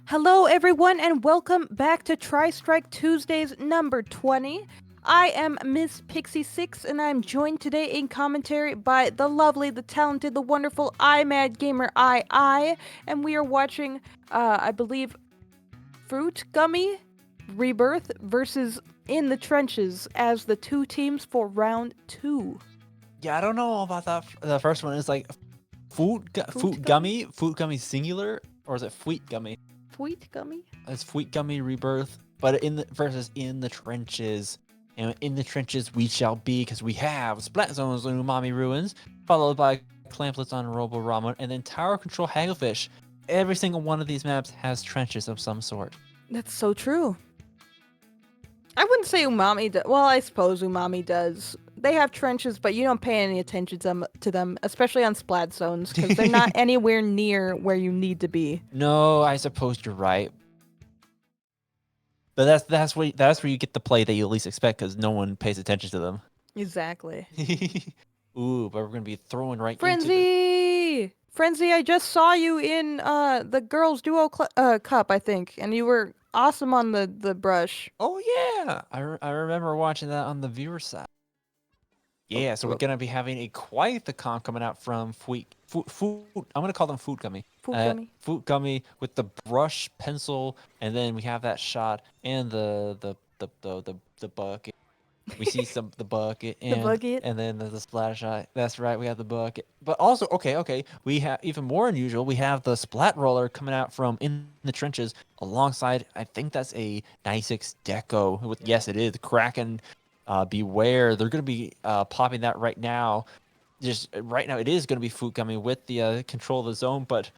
Hello, everyone, and welcome back to Tristrike Tuesdays number 20. I am Miss Pixie6, and I'm joined today in commentary by the lovely, the talented, the wonderful iMad Gamer and we are watching, I believe, Fruit Gummy Rebirth versus In the Trenches as the two teams for round 2. Yeah, I don't know about that. The first one is like Fruit Gummy? food gummy singular, or is it FUIT gummy? Fruit Gummy? It's FUIT gummy rebirth, but in the versus in the trenches, and in the trenches we shall be because we have Splat Zones and Umami Ruins, followed by Clamplets on Robo Ramen, and then Tower Control Hagglefish. Every single one of these maps has trenches of some sort. That's so true. I wouldn't say Umami does. Well, I suppose Umami does. They have trenches, but you don't pay any attention to them, especially on splat zones, because they're not anywhere near where you need to be. No, I suppose you're right. But that's where you get the play that you least expect because no one pays attention to them. Exactly. Ooh, but we're gonna be throwing right into Frenzy! Frenzy, I just saw you in the girls duo cup, I think, and you were awesome on the brush. Oh yeah, I remember watching that on the viewer side. Yeah, so we're gonna be having a quite the con coming out from food. I'm gonna call them food gummy. Food Gummy. Food gummy with the brush pencil, and then we have that shot and the bucket. We see the bucket The bucket. and then the splash shot. That's right, we have the bucket. But also, okay, we have even more unusual. We have the splat roller coming out from in the trenches alongside. I think that's a 96 deco. With yes, it is Kraken. Beware, they're gonna be popping that right now. Just right now, it is gonna be Food coming with the control of the zone, but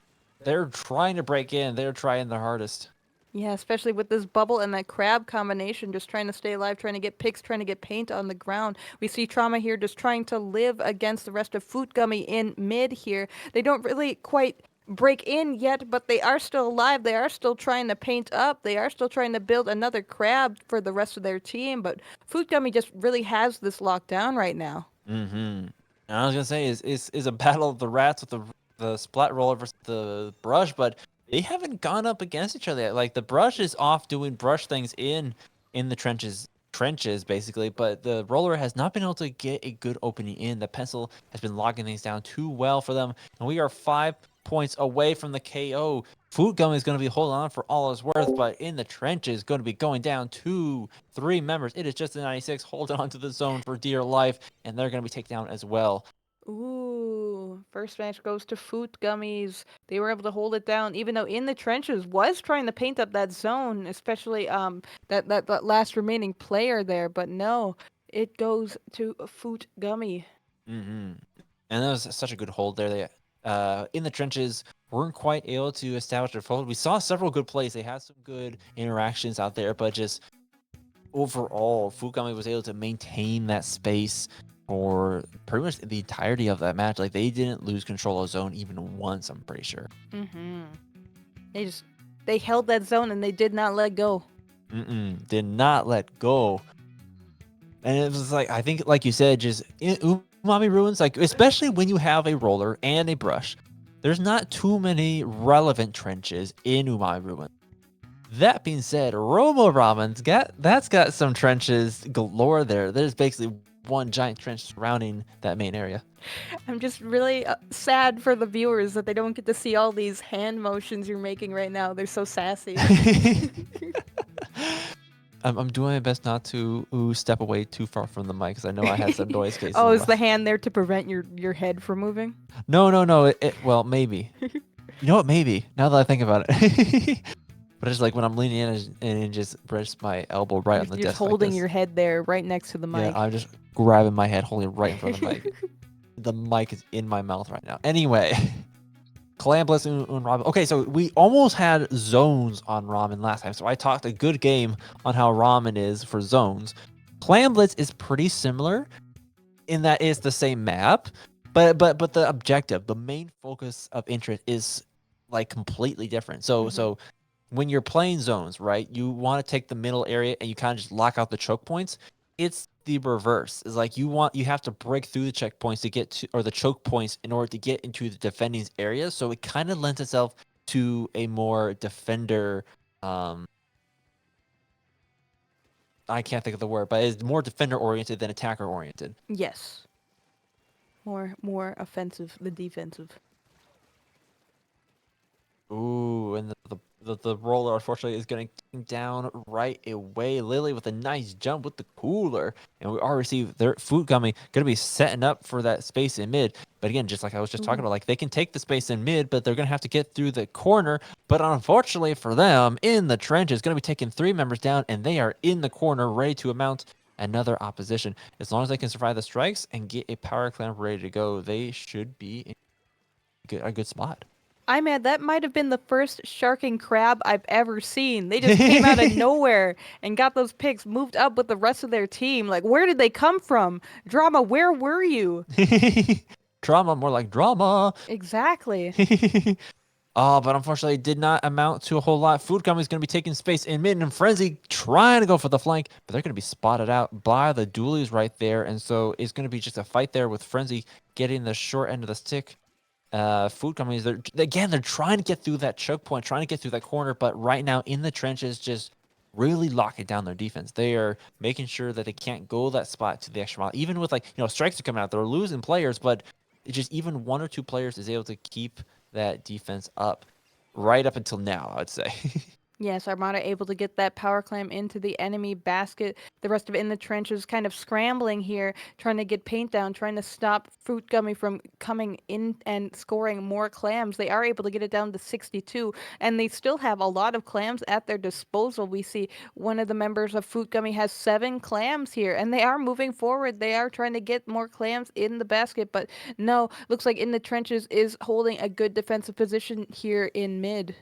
they're trying to break in. They're trying their hardest. Yeah, especially with this bubble and that crab combination, just trying to stay alive, trying to get picks, trying to get paint on the ground. We see Trauma here just trying to live against the rest of Food Gummy in mid here. They don't really quite break in yet, but they are still alive. They are still trying to paint up. They are still trying to build another crab for the rest of their team, but Food Gummy just really has this locked down right now. Mm-hmm. I was gonna say is a battle of the rats with the splat roller versus the brush, but they haven't gone up against each other yet. Like the brush is off doing brush things in the trenches basically, but the roller has not been able to get a good opening in. The pencil has been logging things down too well for them, and we are 5 points away from the KO. Food Gum is going to be holding on for all it's worth, but in the trenches, going to be going down 2-3 members. It is just a 96 holding on to the zone for dear life, and they're going to be taken down as well. Ooh, first match goes to Food Gummies. They were able to hold it down, even though In the Trenches was trying to paint up that zone, especially that last remaining player there. But no, it goes to Food Gummy. Mm-hmm. And that was such a good hold there. They in the trenches weren't quite able to establish their fold. We saw several good plays. They had some good interactions out there, but just overall, Fukami was able to maintain that space for pretty much the entirety of that match. Like they didn't lose control of zone even once. I'm pretty sure. Mm-hmm. They held that zone and they did not let go. Did not let go. And it was like I think, like you said, just Umami Ruins, like especially when you have a roller and a brush, there's not too many relevant trenches in Umami Ruins. That being said, Robo Ramen's got some trenches galore there. There's basically one giant trench surrounding that main area. I'm just really sad for the viewers that they don't get to see all these hand motions you're making right now. They're so sassy. I'm doing my best not to step away too far from the mic because I know I had some noise cases. Oh, is the hand there to prevent your head from moving? No. Well, maybe. You know what? Maybe. Now that I think about it. But it's like when I'm leaning in and just rest my elbow right on the desk. You're just holding your head there right next to the mic. Yeah, I'm just grabbing my head, holding it right in front of the mic. The mic is in my mouth right now. Anyway, Clambless and Ramen. Okay, so we almost had zones on Ramen last time. So I talked a good game on how Ramen is for zones. Clamblitz is pretty similar in that it's the same map, but the objective, the main focus of interest is like completely different. So when you're playing zones, right, you want to take the middle area and you kind of just lock out the choke points. It's the reverse. It's like you have to break through the checkpoints to get to, or the choke points in order to get into the defending area. So it kind of lends itself to a more defender. I can't think of the word, but it's more defender oriented than attacker oriented. Yes. More offensive than defensive. Ooh, and the roller unfortunately is going down right away. Lily with a nice jump with the cooler, and we already see their Food Gummy going to be setting up for that space in mid. But again, just like I was just talking Ooh. about, like they can take the space in mid, but they're going to have to get through the corner. But unfortunately for them, in the trenches, going to be taking 3 members down, and they are in the corner ready to mount another opposition. As long as they can survive the strikes and get a power clamp ready to go, they should be in a good spot. I'm mad. That might have been the first sharking crab I've ever seen. They just came out of nowhere and got those picks, moved up with the rest of their team. Like, where did they come from? Drama, where were you? Drama, more like drama. Exactly. Oh, but unfortunately, it did not amount to a whole lot. Food Company is going to be taking space in mid, and Frenzy trying to go for the flank, but they're going to be spotted out by the dualies right there. And so it's going to be just a fight there with Frenzy getting the short end of the stick. Food Companies, they're trying to get through that choke point, trying to get through that corner, but right now in the trenches, just really locking down their defense. They are making sure that they can't go that spot to the extra mile. Even with strikes are coming out, they're losing players, but it's just even 1 or 2 players is able to keep that defense up right up until now, I'd say. Yes, Armada able to get that power clam into the enemy basket. The rest of it in the trenches kind of scrambling here, trying to get paint down, trying to stop Fruit Gummy from coming in and scoring more clams. They are able to get it down to 62, and they still have a lot of clams at their disposal. We see one of the members of Fruit Gummy has 7 clams here, and they are moving forward. They are trying to get more clams in the basket, but no, looks like in the trenches is holding a good defensive position here in mid.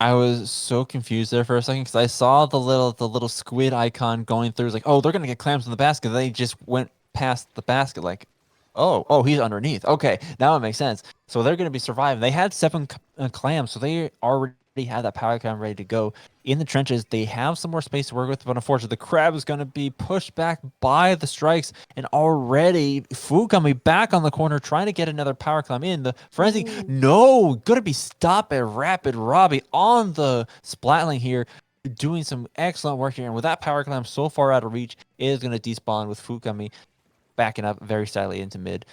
I was so confused there for a second because I saw the little squid icon going through. It's like, oh, they're gonna get clams in the basket. They just went past the basket, like, oh, he's underneath. Okay, now it makes sense. So they're gonna be surviving. They had 7 clams, so they already had that power clam ready to go. In the trenches, they have some more space to work with, but unfortunately, the crab is gonna be pushed back by the strikes, and already Fu coming back on the corner, trying to get another power climb in. The frenzy, Ooh. no, gonna be stopped at Rapid Robbie on the splat lane here, doing some excellent work here. And with that power climb so far out of reach, it is gonna despawn with Fukami backing up very sadly into mid.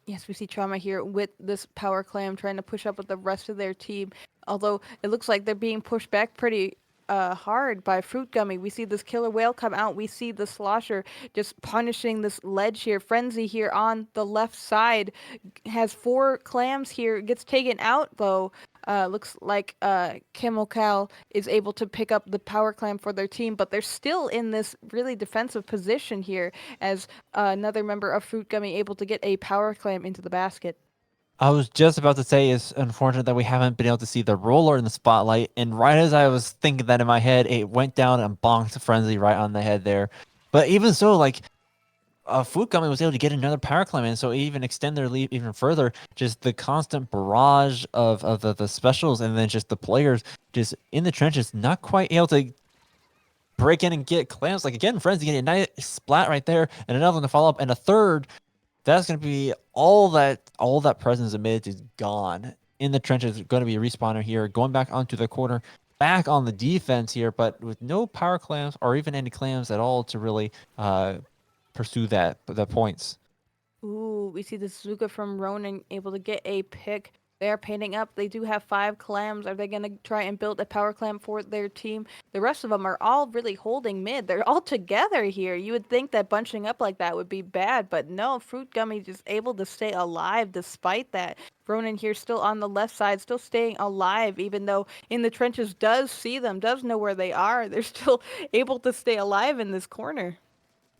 Yes, we see Trauma here with this power clam trying to push up with the rest of their team. Although it looks like they're being pushed back pretty hard by Fruit Gummy. We see this killer whale come out. We see the slosher just punishing this ledge here. Frenzy here on the left side has 4 clams here. Gets taken out though. Looks like Chemical is able to pick up the power clam for their team, but they're still in this really defensive position here as another member of Fruit Gummy able to get a power clam into the basket. I was just about to say it's unfortunate that we haven't been able to see the roller in the spotlight, and right as I was thinking that in my head, it went down and bonked Frenzy right on the head there. But even so, like Food Company was able to get another power climb in, so even extend their lead even further. Just the constant barrage of the specials, and then just the players just in the trenches, not quite able to break in and get clams. Like again, Frenzy getting a nice splat right there, and another one to follow up, and a third. That's going to be all that presence of mid is gone. In the trenches, going to be a respawner here, going back onto the corner, back on the defense here, but with no power clams or even any clams at all to really pursue the points. Ooh, we see the Zuka from Ronin able to get a pick. They are painting up. They do have 5 clams. Are they going to try and build a power clam for their team? The rest of them are all really holding mid. They're all together here. You would think that bunching up like that would be bad, but no. Fruit Gummy just able to stay alive despite that. Ronin here still on the left side, still staying alive, even though in the trenches does see them, does know where they are. They're still able to stay alive in this corner.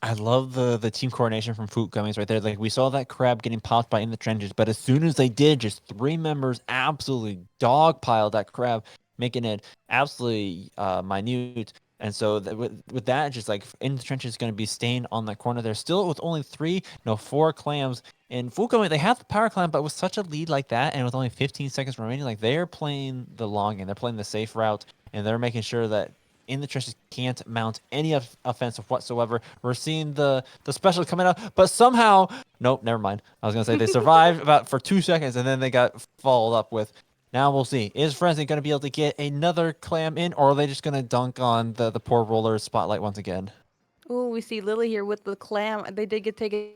I love the team coordination from Food Gummies right there. Like we saw that crab getting popped by in the trenches, but as soon as they did, just 3 members absolutely dogpiled that crab, making it absolutely minute. And so with that, just like in the trenches, going to be staying on that corner there. Still with only 3, no 4 clams. And Food Gummy, they have the power clam, but with such a lead like that, and with only 15 seconds remaining, like they're playing the long game. They're playing the safe route, and they're making sure that in the trenches can't mount any offensive whatsoever. We're seeing the special coming out, but somehow, nope, never mind. I was gonna say they survived about for 2 seconds, and then they got followed up with Now we'll see. Is Frenzy going to be able to get another clam in, or are they just going to dunk on the poor roller's spotlight once again? Ooh, we see Lily here with the clam. They did get taken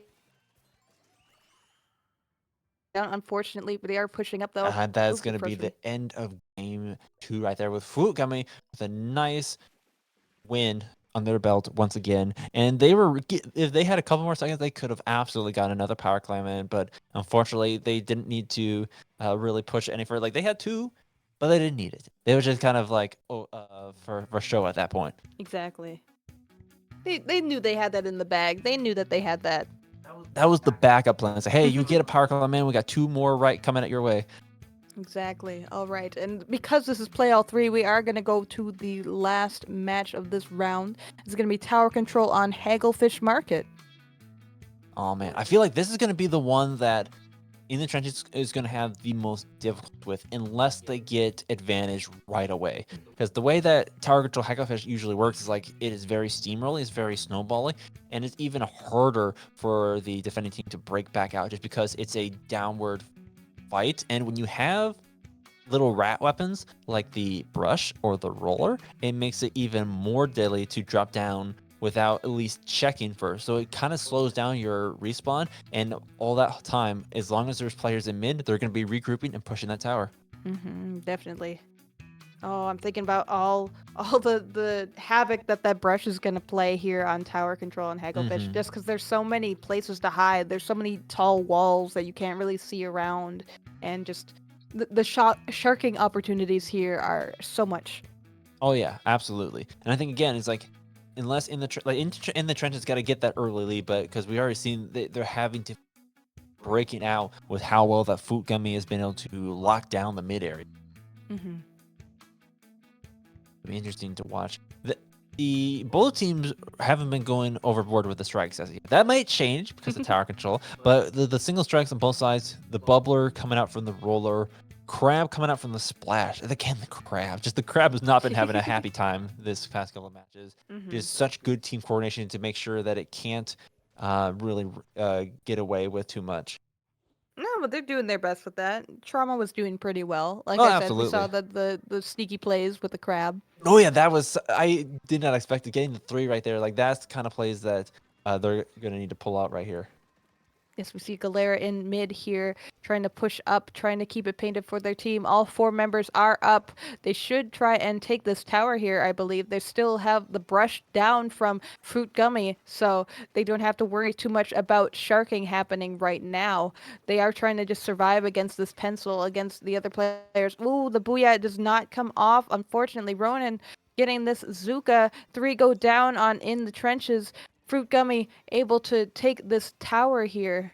down, unfortunately, but they are pushing up though. And that's Ooh, going to be the frustrating. end of game 2 right there with FUIT Gummy with a nice win on their belt once again. And they were, if they had a couple more seconds, they could have absolutely gotten another power climb in. But unfortunately, they didn't need to really push any further. Like they had two, but they didn't need it. They were just kind of like for show at that point. Exactly. They knew they had that in the bag. They knew that they had that. That was the backup plan. Say, hey, you get a power climb in. We got two more right coming at your way. Exactly. All right. And because this is play all three, we are going to go to the last match of this round. It's going to be Tower Control on Hagglefish Market. Oh man, I feel like this is going to be the one that in the trenches is going to have the most difficult with unless they get advantage right away. Because the way that Tower Control Hagglefish usually works is like it is very steamrolling, it's very snowballing, and it's even harder for the defending team to break back out just because it's a downward fight. And when you have little rat weapons like the brush or the roller, it makes it even more deadly to drop down without at least checking first. So it kind of slows down your respawn, and all that time, as long as there's players in mid, they're going to be regrouping and pushing that tower. Definitely. Oh, I'm thinking about all the havoc that brush is going to play here on Tower Control and Hagglefish, just because there's so many places to hide. There's so many tall walls that you can't really see around, and just the sharking opportunities here are so much. Oh yeah, absolutely. And I think again, it's like unless in the in the trenches, got to get that early lead, but because we already seen they're having to breaking out with how well that FUIT Gummy has been able to lock down the mid area. Mm-hmm. It'll be interesting to watch. The both teams haven't been going overboard with the strikes as yet. That might change because of tower control, but the single strikes on both sides, the bubbler coming out from the roller, crab coming out from the splash. And again, the crab. Just the crab has not been having a happy time this past couple of matches. Just such good team coordination to make sure that it can't really get away with too much. No, but they're doing their best with that. Trauma was doing pretty well. Like Oh, I said, we saw absolutely. the sneaky plays with the crab. Oh yeah, that was I did not expect it. Getting the three right there. Like that's the kind of plays that they're gonna need to pull out right here. Yes, we see Galera in mid here, trying to push up, trying to keep it painted for their team. All four members are up. They should try and take this tower here, I believe. They still have the brush down from FUIT Gummy, so they don't have to worry too much about sharking happening right now. They are trying to just survive against this pencil, against the other players. Ooh, the Booyah does not come off. Unfortunately, Ronan getting this Zuka. Three go down on in the trenches. FUIT Gummy able to take this tower here.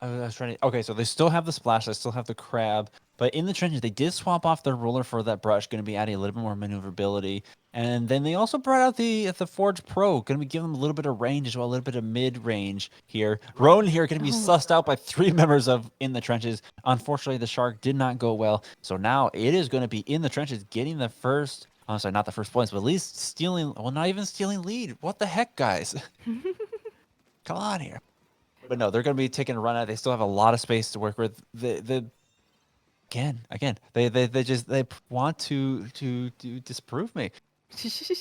I was trying to. Okay, so they still have the splash. They still have the crab. But in the trenches, they did swap off their roller for that brush, going to be adding a little bit more maneuverability. And then they also brought out the Forge Pro, going to be giving them a little bit of range as well, a little bit of mid range here. Roan here going to be sussed out by three members of in the trenches. Unfortunately, the shark did not go well. So now it is going to be in the trenches, getting the first. I'm sorry, not the first points, but at least stealing. Well, not even stealing lead. What the heck, guys? Come on here. But no, they're going to be taking a run at it. They still have a lot of space to work with. Again, they want to disprove me.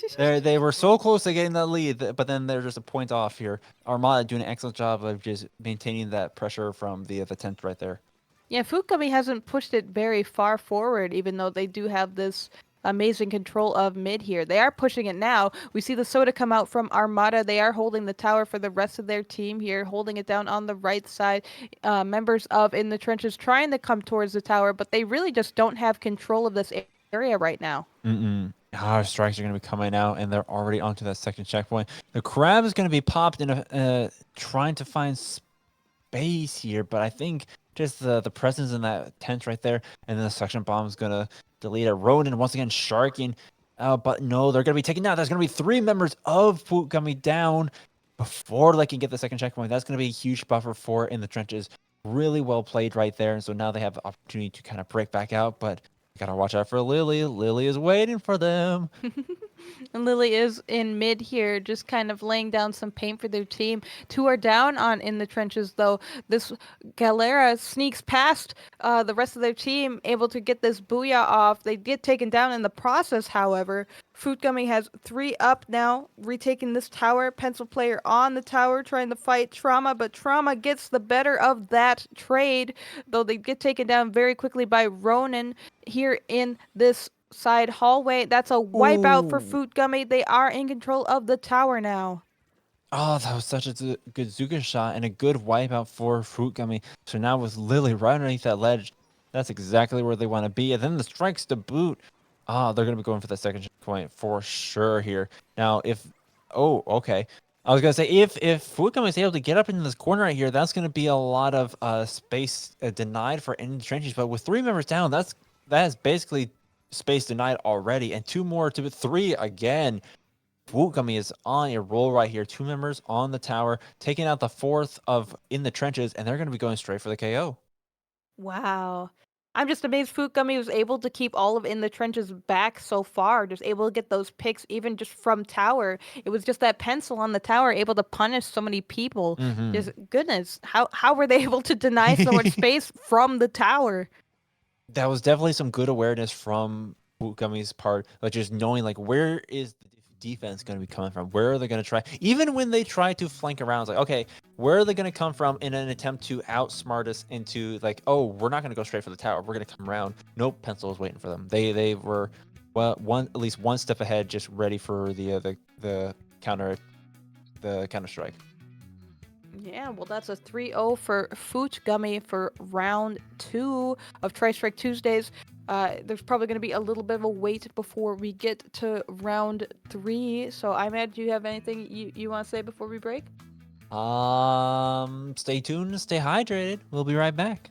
They were so close to getting that lead, but then they're just a point off here. Armada doing an excellent job of just maintaining that pressure from the 10th right there. Yeah, FUIT Gummy hasn't pushed it very far forward, even though they do have this amazing control of mid here. They are pushing it now. We see the soda come out from Armada. They are holding the tower for the rest of their team here, holding it down on the right side. Members of In the Trenches trying to come towards the tower, but they really just don't have control of this area right now. Our strikes are going to be coming out, and they're already onto that second checkpoint. The crab is going to be popped in trying to find space here, but I think just the presence in that tent right there, and then the suction bomb is going to delete it. Ronan once again sharking. But no, they're going to be taken down. There's going to be three members of FUIT coming down before they can get the second checkpoint. That's going to be a huge buffer for in the trenches. Really well played right there. And so now they have the opportunity to kind of break back out, but got to watch out for Lily. Lily is waiting for them. And Lily is in mid here, just kind of laying down some paint for their team. Two are down on in the trenches, though. This Galera sneaks past the rest of their team, able to get this booyah off. They get taken down in the process, however. Fruit Gummy has 3 up now, retaking this tower. Pencil player on the tower, trying to fight Trauma, but Trauma gets the better of that trade, though they get taken down very quickly by Ronan here in this side hallway. That's a wipeout for Ooh. Fruit Gummy. They are in control of the tower now. Oh, that was such a good Zuka shot and a good wipeout for Fruit Gummy. So now with Lily right underneath that ledge, that's exactly where they want to be. And then the strikes to boot. Ah, they're going to be going for the second checkpoint for sure here. Now, oh, okay. I was going to say, if Fruit Gummy is able to get up into this corner right here, that's going to be a lot of space denied for any trenches. But with 3 members down, that is basically space denied already. And 2 more to 3 again. Fruit Gummy is on a roll right here. 2 members on the tower, taking out the 4th of in the trenches, and they're going to be going straight for the KO. Wow. I'm just amazed Fruit Gummy was able to keep all of in the trenches back so far, just able to get those picks even just from tower. It was just that pencil on the tower able to punish so many people. Mm-hmm. Just goodness, how were they able to deny so much space from the tower? That was definitely some good awareness from Fruit Gummy's part, like just knowing like where is the defense going to be coming from? Where are they going to try? Even when they try to flank around, it's like, okay, where are they going to come from in an attempt to outsmart us into like, oh, we're not going to go straight for the tower. We're going to come around. Nope, Pencil was waiting for them. They were well at least one step ahead, just ready for the counter strike. Yeah, well, that's a 3-0 for Fruit Gummy for round 2 of Tristrike Tuesdays. There's probably going to be a little bit of a wait before we get to round 3. So, Imad, do you have anything you want to say before we break? Stay tuned, stay hydrated. We'll be right back.